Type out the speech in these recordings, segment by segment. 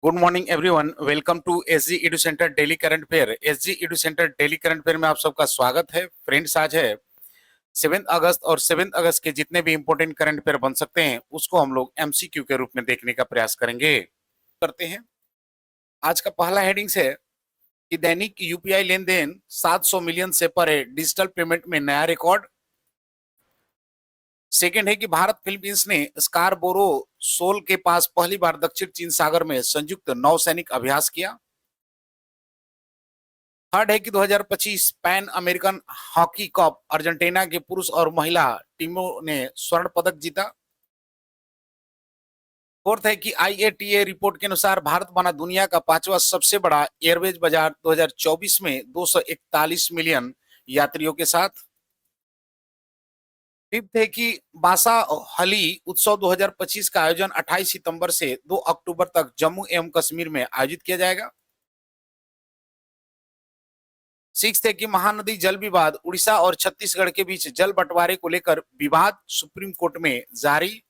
Good morning everyone, welcome to SG edu centre daily current affair. SG edu centre daily current affair में आप सबका स्वागत है। Friends, आज है 7 अगस्त और 7 अगस्त के जितने भी इंपॉर्टेंट करंट अफेयर बन सकते हैं उसको हम लोग एमसीक्यू के रूप में देखने का प्रयास करेंगे। करते हैं। आज का पहला हेडिंग्स है कि दैनिक यूपीआई लेन देन 700 मिलियन से परे, डिजिटल पेमेंट में नया रिकॉर्ड। सेकेंड है कि भारत फिलीपींस ने स्कारबोरो सोल के पास पहली बार दक्षिण चीन सागर में संयुक्त नौसैनिक अभ्यास किया। थर्ड है कि 2025 Pan American hockey cup Argentina के पुरुष और महिला टीमों ने स्वर्ण पदक जीता। फोर्थ है कि आईएटीए रिपोर्ट के अनुसार भारत बना दुनिया का 5वां सबसे बड़ा एयरवेज बाजार 2024 में 241 मिलियन यात्रियों के साथ। फिफ्थ है कि बासा हली उत्सव 2025 का आयोजन 28 सितंबर से 2 अक्टूबर तक जम्मू एवं कश्मीर में आयोजित किया जाएगा। सिक्स्थ है कि महानदी जल विवाद, उड़ीसा और छत्तीसगढ़ के बीच जल बंटवारे को लेकर विवाद सुप्रीम कोर्ट में जारी।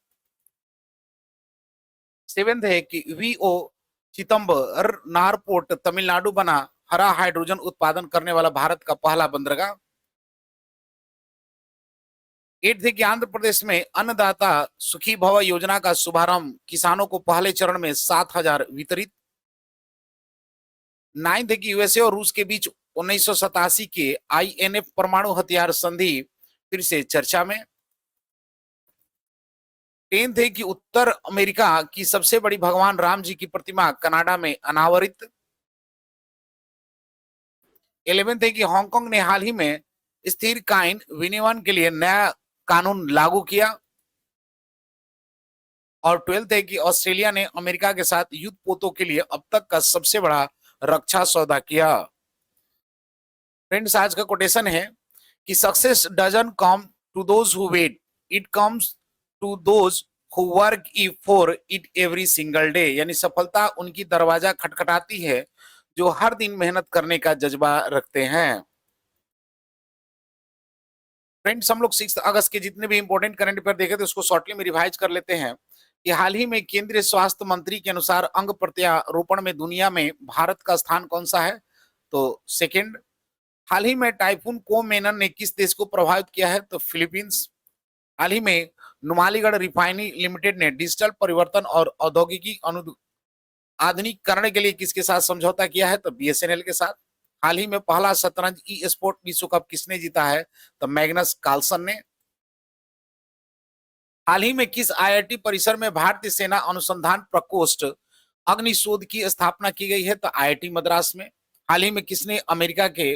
सेवेंथ है कि VO Chidambaranar port Tamil Nadu बना हरा हाइड्रोजन उत्पादन करने वाला भारत का पहला बंदरगाह। एट है कि आंध्र प्रदेश में अन्नदाता सुखी भव योजना का शुभारंभ, किसानों को पहले चरण में 7,000 वितरित। नाइन्थ है कि यूएसए और रूस के बीच 1987 के आईएनएफ परमाणु हथियार संधि फिर से चर्चा में। टेंथ है कि उत्तर अमेरिका की सबसे बड़ी भगवान राम जी की प्रतिमा कनाडा में अनावरित। 11th है कि हांगकांग ने हाल ही में स्थिर काइन विनियमन के लिए नया कानून लागू किया। और 12th है कि ऑस्ट्रेलिया ने अमेरिका के साथ युद्ध पोतों के लिए अब तक का सबसे बड़ा रक्षा सौदा किया। फ्रेंड्स, आज का कोटेशन है कि success doesn't come to those who wait, it comes to those who work for it every single day. यानी सफलता उनकी दरवाजा खटखटाती है जो हर दिन मेहनत करने का जज्बा रखते हैं। फ्रेंड्स, हम लोग 6 अगस्त के जितने भी इंपॉर्टेंट करंट अफेयर देखे थे उसको शॉर्टली में रिवाइज कर लेते हैं कि हाल ही में केंद्रीय स्वास्थ्य मंत्री के अनुसार अंग प्रत्यारोपण में दुनिया में भारत का स्थान कौन सा है? तो सेकंड। हाल ही में टाइफून कोमेनन ने किस देश को प्रभावित किया है? तो फिलीपींस। हाल ही में नुमालीगढ़ रिफाइनरी लिमिटेड ने डिजिटल परिवर्तन और औद्योगिकी आधुनिकीकरण के लिए किसके साथ समझौता किया है? तो बीएसएनएल के साथ। हाल ही में पहला शतरंज ई स्पोर्ट विश्व कप किसने जीता है? तो मैग्नस कार्लसन ने। हाल ही में किस आईआईटी परिसर में भारतीय सेना अनुसंधान प्रकोष्ठ अग्निशोध की स्थापना की गई है? तो आईआईटी मद्रास में। हाल ही में किसने अमेरिका के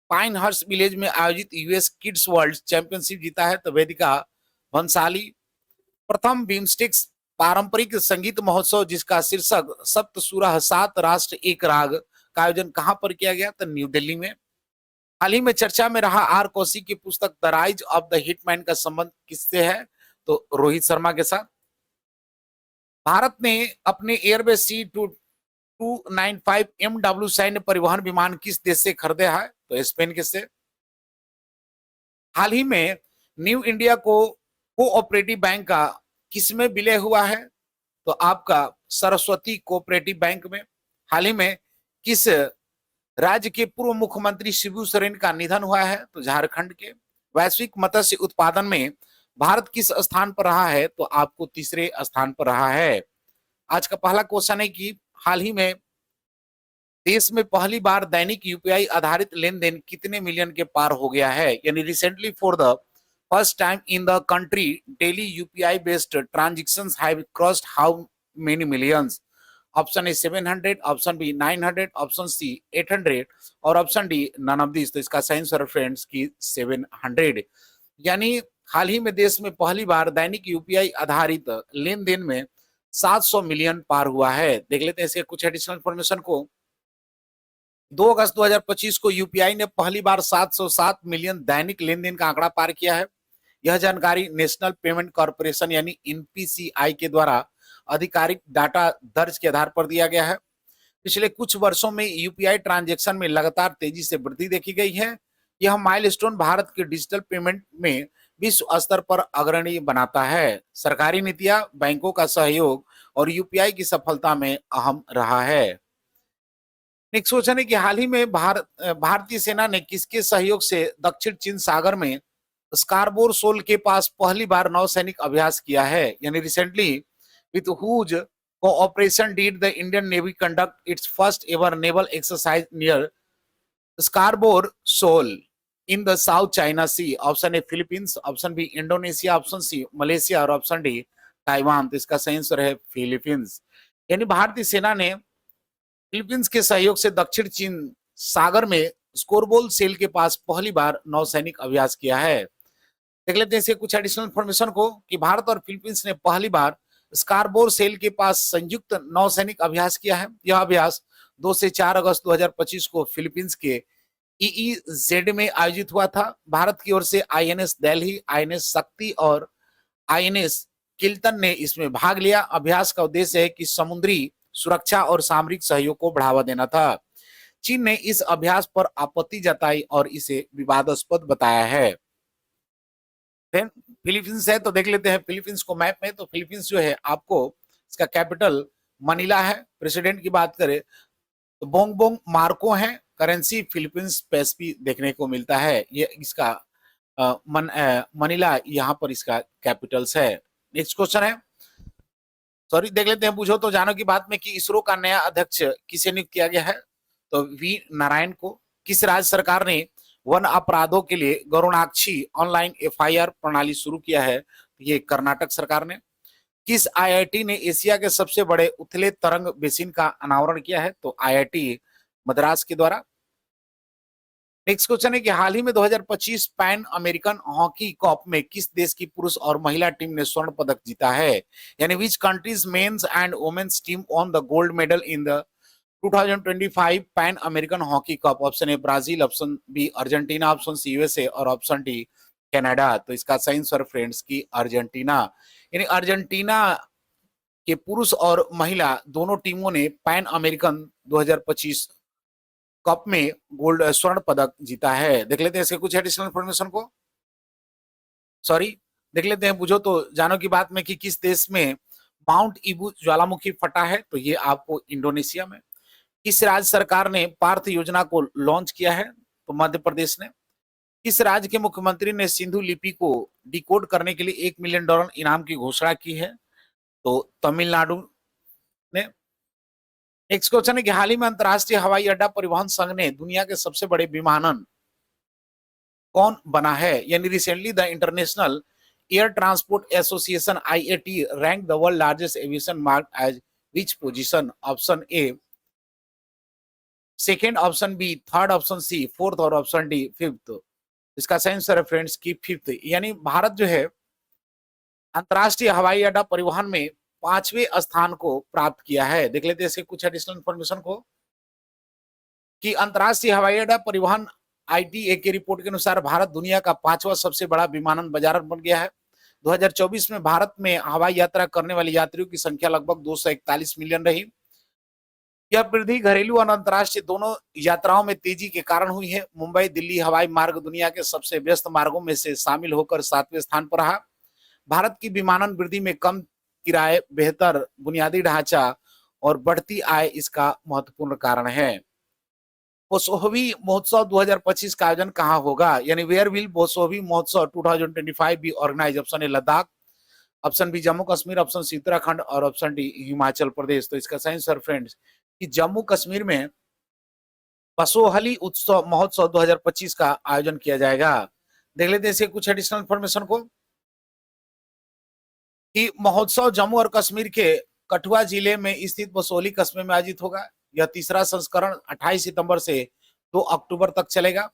पाइन हर्स्ट विलेज में आयोजित यूएस किड्स वर्ल्ड चैंपियनशिप जीता है? तो वेदिका भंसाली। प्रथम बिम्स्टेक्स पारंपरिक संगीत महोत्सव जिसका शीर्षक सप्त सुरह 7 राष्ट्र एक राग का आयोजन कहां पर किया गया? तो न्यू दिल्ली में। हाल ही में चर्चा में रहा आर कौशिक की पुस्तक the rise of the hitman का संबंध किससे है? तो रोहित शर्मा के साथ। भारत ने अपने एयरबेस C-295 MW सैन्य परिवहन विमान किस देश से खरीदा है? तो स्पेन के से। हाल ही में न्यू इंडिया को कोऑपरेटिव बैंक का किसमें विलय हुआ है? तो आपका सरस्वती कोऑपरेटिव बैंक में। हाल ही में किस राज्य के पूर्व मुख्यमंत्री शिबू सोरेन का निधन हुआ है? तो झारखंड के। वैश्विक मत्स्य उत्पादन में भारत किस स्थान पर रहा है? तो आपको तीसरे स्थान पर रहा है। आज का पहला क्वेश्चन है कि हाल ही में देश में पहली बार दैनिक यूपीआई आधारित लेन देन कितने मिलियन के पार हो गया है? यानी recently for the first time in the country daily UPI based transactions have crossed how many millions? Option A 700, option B 900, option C 800 और option D none of this. तो इसका सही आंसर फ्रेंड्स की 700। यानी हाल ही में देश में पहली बार दैनिक यूपीआई आधारित लेन देन में 700 मिलियन पार हुआ है। देख लेते हैं इसके कुछ एडिशनल इन्फॉर्मेशन को। 2 अगस्त 2025 को यूपीआई ने पहली बार 707 मिलियन दैनिक लेन देन का आंकड़ा पार किया है। यह जानकारी नेशनल पेमेंट कॉर्पोरेशन यानी एनपीसीआई के द्वारा आधिकारिक डाटा दर्ज के आधार पर दिया गया है। पिछले कुछ वर्षों में यूपीआई ट्रांजैक्शन में लगातार तेजी से वृद्धि देखी गई है। यह माइलस्टोन भारत के डिजिटल पेमेंट में विश्व स्तर पर अग्रणी बनाता है। सरकारी नीतियां, बैंकों का सहयोग और यूपीआई की सफलता में अहम रहा है। नेक्स्ट क्वेश्चन है कि हाल ही में भारतीय सेना ने किसके सहयोग से दक्षिण चीन सागर में स्कारबोर सोल के पास पहली बार नौसैनिक अभ्यास किया है? यानी recently with whose cooperation did the Indian navy conduct its first ever naval exercise near Scarborough shoal in the South China sea? Option A Philippines, option B Indonesia, option C Malaysia और option D Taiwan. तो इसका सही answer है Philippines. यानी भारतीय सेना ने Philippines के सहयोग से दक्षिण चीन सागर में स्कोरबोल सेल के पास पहली बार नौसैनिक अभ्यास किया है। देख लेते हैं इसे कुछ एडिशनल इन्फॉर्मेशन को कि भारत और फिलीपींस ने पहली बार स्कारबोर सेल के पास संयुक्त नौसैनिक अभ्यास किया है। यह अभ्यास 2 से 4 अगस्त 2025 को फिलीपींस के ईईजेड में आयोजित हुआ था। भारत की ओर से आईएनएस दिल्ली, आईएनएस शक्ति और आईएनएस किल्टन ने इसमें भाग लिया। अभ्यास का उद्देश्य है कि समुद्री सुरक्षा और सामरिक सहयोग को बढ़ावा देना था। चीन ने इस अभ्यास पर आपत्ति जताई और इसे विवादास्पद बताया है। देन फिलीपींस है, तो देख लेते हैं फिलीपींस को मैप में। तो फिलीपींस जो है आपको इसका कैपिटल मनीला है। प्रेसिडेंट की बात करें तो बोंगबोंग मार्को है। करेंसी फिलीपींस पेसपी देखने को मिलता है। ये इसका मनीला यहाँ पर इसका कैपिटल्स है। नेक्स्ट क्वेश्चन है, सॉरी देख लेते हैं पूछो तो जानो की बात में कि इसरो का नया अध्यक्ष किसे नियुक्त किया गया है? तो वी नारायण को। किस राज्य सरकार ने वन अपराधों के लिए गरुणाक्षी ऑनलाइन एफआईआर प्रणाली शुरू किया है? ये कर्नाटक सरकार ने। किस आईआईटी ने एशिया के सबसे बड़े उथले तरंग बेसिन का अनावरण किया है? तो आईआईटी मद्रास के द्वारा। नेक्स्ट क्वेश्चन है कि हाल ही में 2025 पैन अमेरिकन हॉकी कप में किस देश की पुरुष और महिला टीम ने स्वर्ण पदक जीता है? यानी which countries men's and women's team won the gold medal in the 2025 Pan American hockey cup? Option A Brazil, option B Argentina, option C USA और ऑप्शन डी कनाडा। तो इसका सही आंसर फ्रेंड्स की अर्जेंटीना। यानी Argentina के पुरुष और महिला दोनों टीमों ने पैन अमेरिकन 2025 कप में गोल्ड स्वर्ण पदक जीता है। देख लेते हैं इसके कुछ एडिशनल इंफॉर्मेशन को। सॉरी देख लेते हैं बुझो तो जानो की बात में कि किस देश में माउंट इबू ज्वालामुखी फटा है? तो ये आपको इंडोनेशिया में। किस राज्य सरकार ने पार्थ योजना को लॉन्च किया है? तो मध्य प्रदेश ने। किस राज्य के मुख्यमंत्री ने सिंधु लिपि को डिकोड करने के लिए $1 मिलियन इनाम की घोषणा की है? तो तमिलनाडु ने। नेक्स्ट क्वेश्चन है कि हाल ही में अंतरराष्ट्रीय हवाई अड्डा परिवहन संघ ने दुनिया के सबसे बड़े विमानन कौन बना है? यानी recently the International Air Transport Association IATA rank the world largest aviation market as which position? Option A second, option B third, option C fourth और ऑप्शन डी फिफ्थ। इसका सही आंसर है फ्रेंड्स की फिफ्थ। यानी भारत जो है अंतरराष्ट्रीय हवाई अड्डा परिवहन में 5वें स्थान को प्राप्त किया है। देख लेते हैं इसके कुछ एडिशनल इंफॉर्मेशन को कि अंतरराष्ट्रीय हवाई अड्डा परिवहन आईटीए की रिपोर्ट के अनुसार भारत दुनिया का 5वां सबसे बड़ा विमानन बाजार बन गया है। 2024 में भारत में हवाई यात्रा करने वाले यात्रियों की संख्या लगभग 241 मिलियन रही। यह वृद्धि घरेलू और अंतरराष्ट्रीय दोनों यात्राओं में तेजी के कारण हुई है। मुंबई दिल्ली हवाई मार्ग दुनिया के सबसे व्यस्त मार्गों में से शामिल होकर 7वें स्थान पर रहा। भारत की विमानन वृद्धि में कम किराए, बेहतर बुनियादी ढांचा और बढ़ती आय इसका महत्वपूर्ण कारण है। बोसोवी महोत्सव 2025 का आयोजन कहाँ होगा? यानी वेयर विल बोसोवी महोत्सव 2025 be organise? Option A Ladakh, option B Jammu Kashmir, option C Uttarakhand और ऑप्शन डी हिमाचल प्रदेश। तो इसका सही आंसर फ्रेंड्स कि जम्मू कश्मीर में बसोहली उत्सव महोत्सव 2025 का आयोजन किया जाएगा। देख लेते हैं इसके कुछ एडिशनल इंफॉर्मेशन को कि महोत्सव जम्मू और कश्मीर के कठुआ जिले में स्थित बसोहली कस्बे में आयोजित होगा। यह तीसरा संस्करण 28 सितंबर से 2 अक्टूबर तक चलेगा।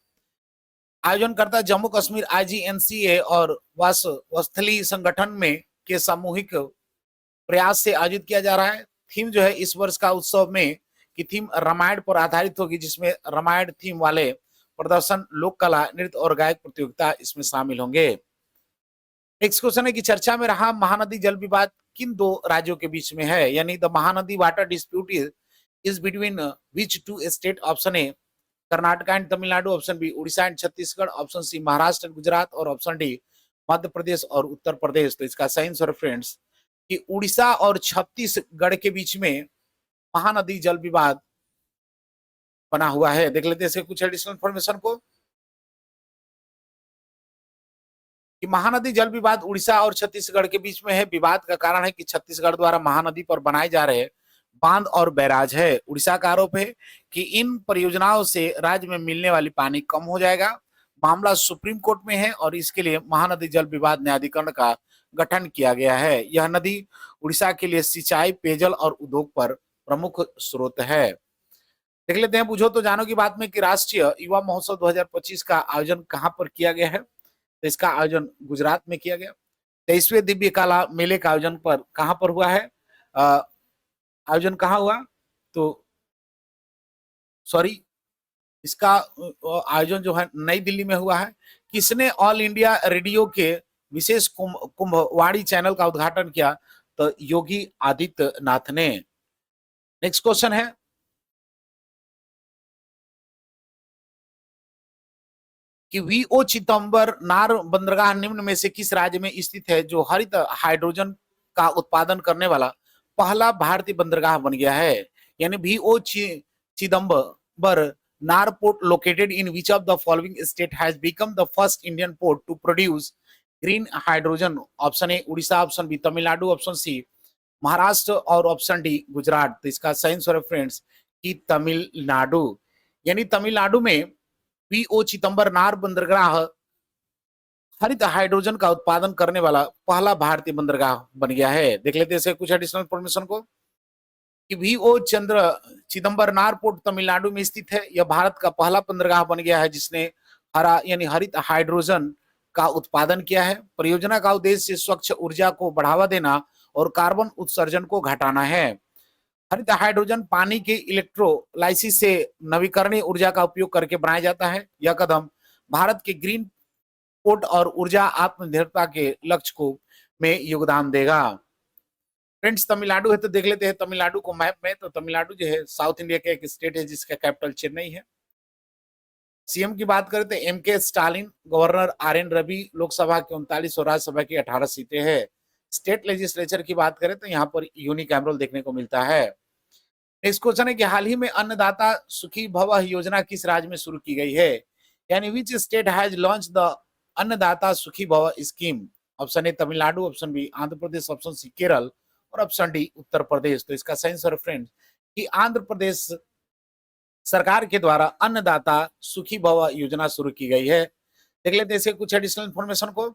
आयोजनकर्ता जम्मू कश्मीर आईजीएनसीए और वस्थली संगठन में के सामूहिक प्रयास से आयोजित किया जा रहा है। थीम जो है इस वर्ष का उत्सव में की थीम रामायण पर आधारित होगी, जिसमें रामायण थीम वाले प्रदर्शन, लोक कला, नृत्य और गायक प्रतियोगिता इसमें शामिल होंगे। नेक्स्ट क्वेश्चन है कि चर्चा में रहा महानदी जल विवाद किन 2 राज्यों के बीच में है? यानी the Mahanadi water dispute is between which 2 state? Option A Karnataka and Tamil Nadu, option B Orissa and Chhattisgarh, option C Maharashtra and Gujarat और ऑप्शन डी मध्य प्रदेश और उत्तर प्रदेश। तो इसका सही आंसर फ्रेंड्स कि उड़ीसा और छत्तीसगढ़ के बीच में महानदी जल विवाद बना हुआ है। देख लेते हैं इसके कुछ एडिशनल इन्फॉर्मेशन को कि महानदी जल विवाद उड़ीसा और छत्तीसगढ़ के बीच में है। विवाद का कारण है कि छत्तीसगढ़ द्वारा महानदी पर बनाए जा रहे बांध और बैराज है। उड़ीसा का आरोप है कि इन परियोजनाओं से राज्य में मिलने वाली पानी कम हो जाएगा। मामला सुप्रीम कोर्ट में है और इसके लिए महानदी जल विवाद न्यायाधिकरण का गठन किया गया है। यह नदी उड़ीसा के लिए सिंचाई, पेयजल और उद्योग पर प्रमुख स्रोत है। देख लेते हैं बुझो तो जानो की बात में कि राष्ट्रीय युवा महोत्सव 2025 का आयोजन कहां पर किया गया है। तो इसका आयोजन गुजरात में किया गया। 23वें दिव्य कला मेले का आयोजन पर कहां पर हुआ है, आयोजन कहां हुआ, तो सॉरी इसका आयोजन जो है नई दिल्ली में हुआ है। किसने ऑल इंडिया रेडियो के विशेष कुंभवाणी चैनल का उद्घाटन किया, तो योगी आदित्यनाथ ने। नेक्स्ट क्वेश्चन है कि वीओ चिदम्बर नार बंदरगाह निम्न में से किस राज्य में स्थित है जो हरित हाइड्रोजन का उत्पादन करने वाला पहला भारतीय बंदरगाह बन गया है। यानी VO Chidambaranar port located in which of the following state has become the first Indian port to produce green hydrogen. Option A Orissa, option B Tamil Nadu, option C Maharashtra और ऑप्शन डी गुजरात। तो इसका सही आंसर है फ्रेंड्स कि तमिलनाडु। यानी तमिलनाडु में वीओ चिदम्बर नार बंदरगाह हरित हाइड्रोजन का उत्पादन करने वाला पहला भारतीय बंदरगाह बन गया है। देख लेते हैं कुछ एडिशनल इन्फॉर्मेशन को कि VO Chidambaranar port Tamil Nadu में स्थित है। यह भारत का पहला बंदरगाह बन गया है जिसने हरित हाइड्रोजन का उत्पादन किया है। परियोजना का उद्देश्य स्वच्छ ऊर्जा को बढ़ावा देना और कार्बन उत्सर्जन को घटाना है। हरित हाइड्रोजन पानी के इलेक्ट्रोलाइसिस से नवीकरणीय ऊर्जा का उपयोग करके बनाया जाता है। यह कदम भारत के ग्रीन पोर्ट और ऊर्जा आत्मनिर्भरता के लक्ष्य को में योगदान देगा। फ्रेंड्स तमिलनाडु है तो देख लेते हैं तमिलनाडु को मैप में। तो तमिलनाडु जो है साउथ इंडिया का एक स्टेट है जिसका कैपिटल चेन्नई है। सीएम की बात करें तो M K Stalin, governor R N Ravi, Lok Sabha की 39 और राज्यसभा की 18 सीटें हैं। स्टेट लेजिस्लेचर की बात करें तो यहाँ पर यूनिकैमरल देखने को मिलता है। नेक्स्ट क्वेश्चन है कि हाल ही में अन्नदाता सुखी भव योजना किस राज्य में शुरू की गई है। यानी which state has launch the Annadata Sukhi Bhava scheme. Option A Tamil Nadu, option B Andhra Pradesh, option C Kerala और ऑप्शन डी उत्तर प्रदेश। तो इसका सही आंसर फ्रेंड्स कि आंध्र प्रदेश सरकार के द्वारा अन्नदाता सुखी भव योजना शुरू की गई है। देख लेते हैं कुछ एडिशनल इन्फॉर्मेशन को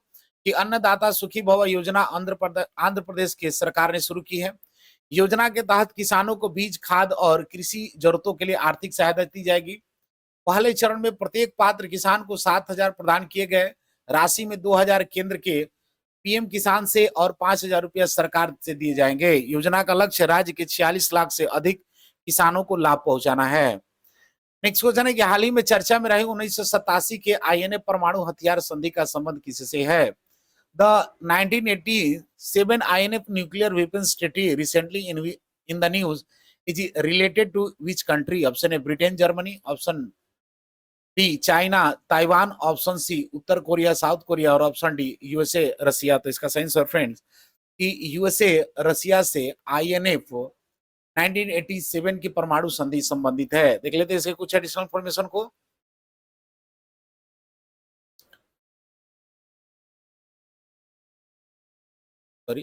कि अन्नदाता सुखी भव योजना आंध्र प्रदेश के सरकार ने शुरू की है। योजना के तहत किसानों को बीज, खाद और कृषि जरूरतों के लिए आर्थिक सहायता दी जाएगी। पहले चरण में प्रत्येक पात्र किसान को 7,000 प्रदान किए गए। राशि में 2,000 केंद्र के पीएम किसान से और 5,000 रुपया सरकार से दिए जाएंगे। योजना का लक्ष्य राज्य के 46 लाख से अधिक किसानों को लाभ पहुंचाना है। नेक्स्ट क्वेश्चन है कि हाल ही में चर्चा में रहे 1987 के आईएनए परमाणु हथियार संधि का संबंध किससे है। The 1987 INF nuclear weapons treaty recently in the news is related to which country? Option A Britain, Germany, option B China, Taiwan, option C उत्तर कोरिया, साउथ कोरिया और ऑप्शन डी यूएसए, रसिया। तो इसका सही answer friends कि USA Russia से INF 1987 की परमाणु संधि संबंधित है। देख लेते हैं इसके कुछ एडिशनल इंफॉर्मेशन को। सॉरी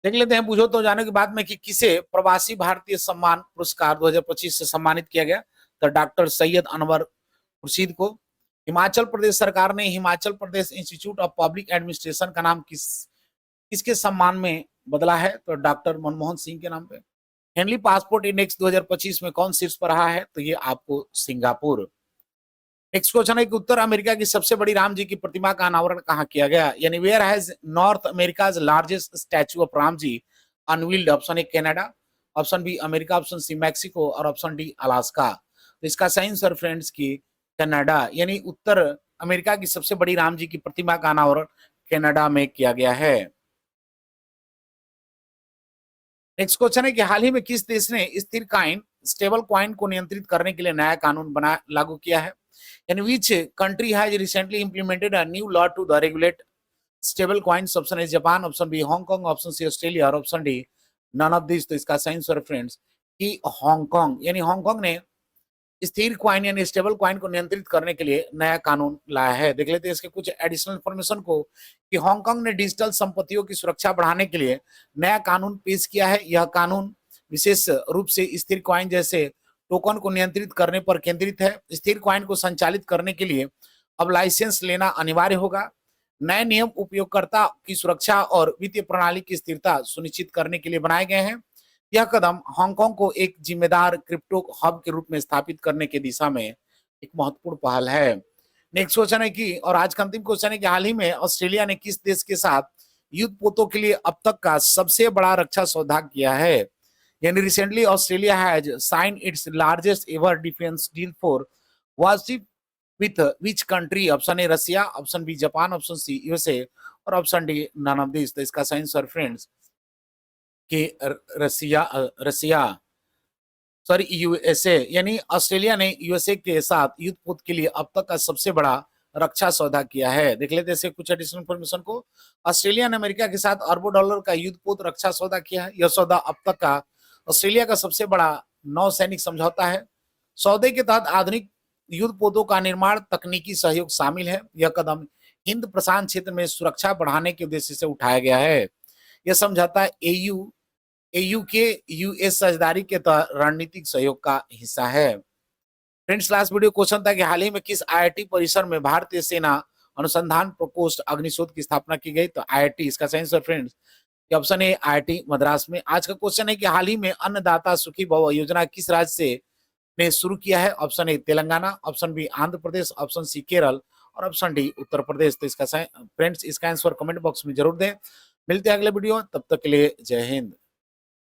देख लेते हैं बुझो तो जाने की बात में कि किसे प्रवासी भारतीय सम्मान पुरस्कार 2025 से सम्मानित किया गया। तो डॉक्टर सैयद अनवर खुर्शीद को। हिमाचल प्रदेश सरकार ने Himachal Pradesh institute of public administration का नाम किसके सम्मान में बदला है। तो डॉक्टर मनमोहन सिंह के नाम पे। हेनली पासपोर्ट इंडेक्स 2025 में कौन शीर्ष पर रहा है। तो ये आपको सिंगापुर। नेक्स्ट क्वेश्चन है कि उत्तर अमेरिका की सबसे बड़ी राम जी की प्रतिमा का अनावरण कहाँ किया गया। यानी where has North America's largest statue of Ram ji unveiled. Option A Canada, option B America, option C Mexico और ऑप्शन डी अलास्का। तो इसका सही आंसर फ्रेंड्स की कनाडा। यानी उत्तर अमेरिका की सबसे बड़ी राम जी की प्रतिमा का अनावरण कनाडा में किया गया है। नेक्स्ट क्वेश्चन है कि हाल ही में किस देश ने स्थिर कॉइन स्टेबल कॉइन को नियंत्रित करने के लिए नया कानून लागू किया है। In which country has recently implemented a new law to regulate stable coins, option A Japan, option B Hong Kong, option C Australia और option D none of this. तो इसका सही आंसर फ्रेंड्स कि हांगकांग, यानी हांगकांग ने स्थिर coin यानी stable coin को नियंत्रित करने के लिए नया कानून लाया है। देख लेते हैं इसके कुछ एडिशनल इन्फॉर्मेशन को कि हांगकांग ने डिजिटल संपत्तियों की सुरक्षा बढ़ाने के लिए नया कानून पेश किया है। यह कानून विशेष रूप से स्थिर कॉइन जैसे टोकन को नियंत्रित करने पर केंद्रित है। स्थिर कॉइन को संचालित करने के लिए अब लाइसेंस लेना अनिवार्य होगा। नए नियम उपयोगकर्ता की सुरक्षा और वित्तीय प्रणाली की स्थिरता सुनिश्चित करने के लिए बनाए गए हैं। यह कदम हांगकांग को एक जिम्मेदार क्रिप्टो हब के रूप में स्थापित करने की दिशा में एक महत्वपूर्ण पहल है। नेक्स्ट क्वेश्चन है कि, और आज का अंतिम क्वेश्चन है कि हाल ही में ऑस्ट्रेलिया ने किस देश के साथ युद्ध पोतों के लिए अब तक का सबसे बड़ा रक्षा सौदा किया है। यानी recently Australia has sign its largest ever defence deal for warship with which country. Option A Russia, option B Japan, option C USA और option D none of this. तो इसका सही आंसर फ्रेंड्स कि रसिया सॉरी यूएसए, यानी Australia ने USA के साथ युद्ध पोत के लिए अब तक का सबसे बड़ा रक्षा सौदा किया है। देख लेते हैं कुछ एडिशनल इन्फॉर्मेशन को। ऑस्ट्रेलिया ने अमेरिका के साथ अरबों डॉलर का युद्ध पोत रक्षा सौदा किया है। यह सौदा अब तक का ऑस्ट्रेलिया का सबसे बड़ा नौ सैनिक समझौता है। सौदे के तहत आधुनिक युद्ध पोतों का निर्माण, तकनीकी सहयोग शामिल है। यह कदम हिंद प्रशांत क्षेत्र में सुरक्षा बढ़ाने के उद्देश्य से उठाया गया है। यह समझौता एयू के यूएस साझेदारी के तहत रणनीतिक सहयोग का हिस्सा है। फ्रेंड्स, लास्ट वीडियो क्वेश्चन था कि हाल ही में किस आईआईटी परिसर में भारतीय सेना अनुसंधान प्रकोष्ठ अग्निशोध की स्थापना की गई। तो आईआईटी, इसका सही answer friends option A IIT Madras में। आज का क्वेश्चन है कि हाल ही में अन्नदाता सुखी भव योजना किस राज्य से ने शुरू किया है। Option A Telangana, option B Andhra Pradesh, option C Kerala और ऑप्शन डी उत्तर प्रदेश। तो इसका फ्रेंड्स इसका आंसर कमेंट बॉक्स में जरूर दें। मिलते हैं अगले वीडियो, तब तक के लिए जय हिंद।